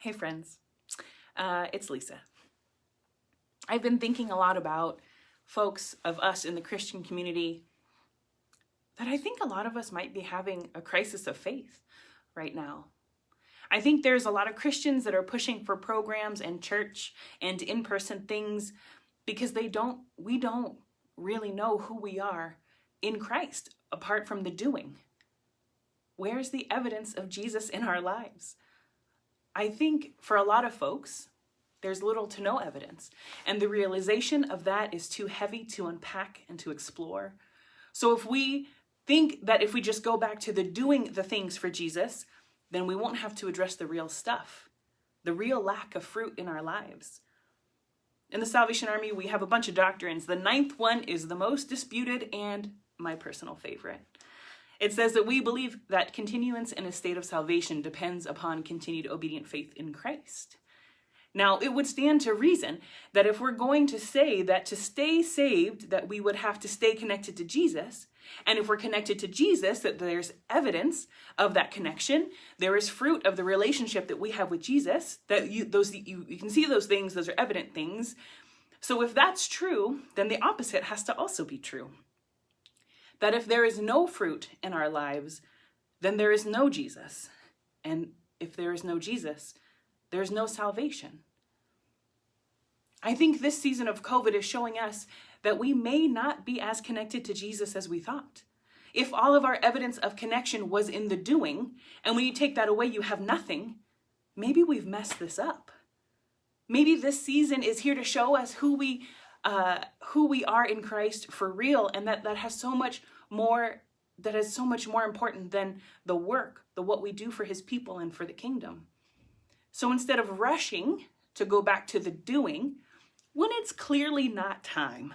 Hey friends, it's Lisa. I've been thinking a lot about folks of us in the Christian community that I think a lot of us might be having a crisis of faith right now. I think there's a lot of Christians that are pushing for programs and church and in-person things because we don't really know who we are in Christ apart from the doing. Where's the evidence of Jesus in our lives? I think for a lot of folks, there's little to no evidence. And the realization of that is too heavy to unpack and to explore. So if we think that if we just go back to the doing the things for Jesus, then we won't have to address the real stuff, the real lack of fruit in our lives. In the Salvation Army, we have a bunch of doctrines. The 9th one is the most disputed and my personal favorite. It says that we believe that continuance in a state of salvation depends upon continued obedient faith in Christ. Now, it would stand to reason that if we're going to say that to stay saved, that we would have to stay connected to Jesus, and if we're connected to Jesus, that there's evidence of that connection, there is fruit of the relationship that we have with Jesus, that you can see those things, those are evident things. So if that's true, then the opposite has to also be true. That if there is no fruit in our lives, then there is no Jesus. And if there is no Jesus, there is no salvation. I think this season of COVID is showing us that we may not be as connected to Jesus as we thought. If all of our evidence of connection was in the doing, and when you take that away, you have nothing, maybe we've messed this up. Maybe this season is here to show us who we are in Christ for real, and that has so much more important than the work, what we do for his people and for the kingdom. So instead of rushing to go back to the doing, when it's clearly not time,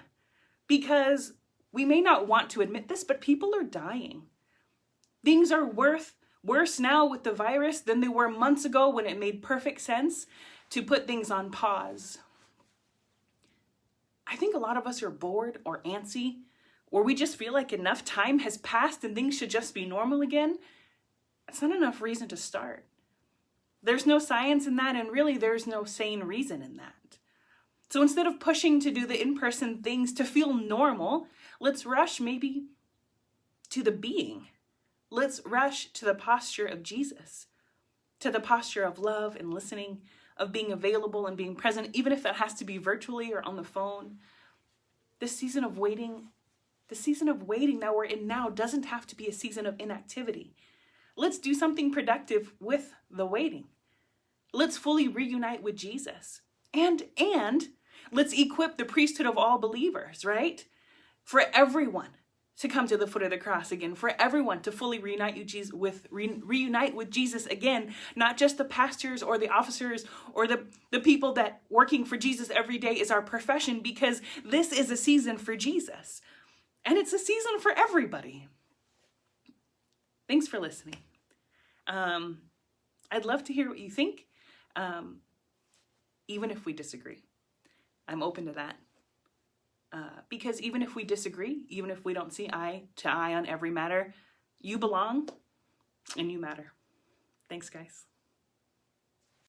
because we may not want to admit this, but people are dying. Things are worse now with the virus than they were months ago when it made perfect sense to put things on pause. I think a lot of us are bored or antsy, or we just feel like enough time has passed and things should just be normal again. It's not enough reason to start. There's no science in that, and really there's no sane reason in that. So instead of pushing to do the in-person things to feel normal, let's rush maybe to the being. Let's rush to the posture of Jesus, to the posture of love and listening, of being available and being present, even if that has to be virtually or on the phone. This season of waiting that we're in now doesn't have to be a season of inactivity. Let's do something productive with the waiting. Let's fully reunite with Jesus. And let's equip the priesthood of all believers, right? For everyone to come to the foot of the cross again, for everyone to fully reunite with Jesus again, not just the pastors or the officers or the people that working for Jesus every day is our profession, because this is a season for Jesus. And it's a season for everybody. Thanks for listening. I'd love to hear what you think, even if we disagree. I'm open to that. Because even if we disagree, even if we don't see eye to eye on every matter, you belong and you matter. Thanks, guys.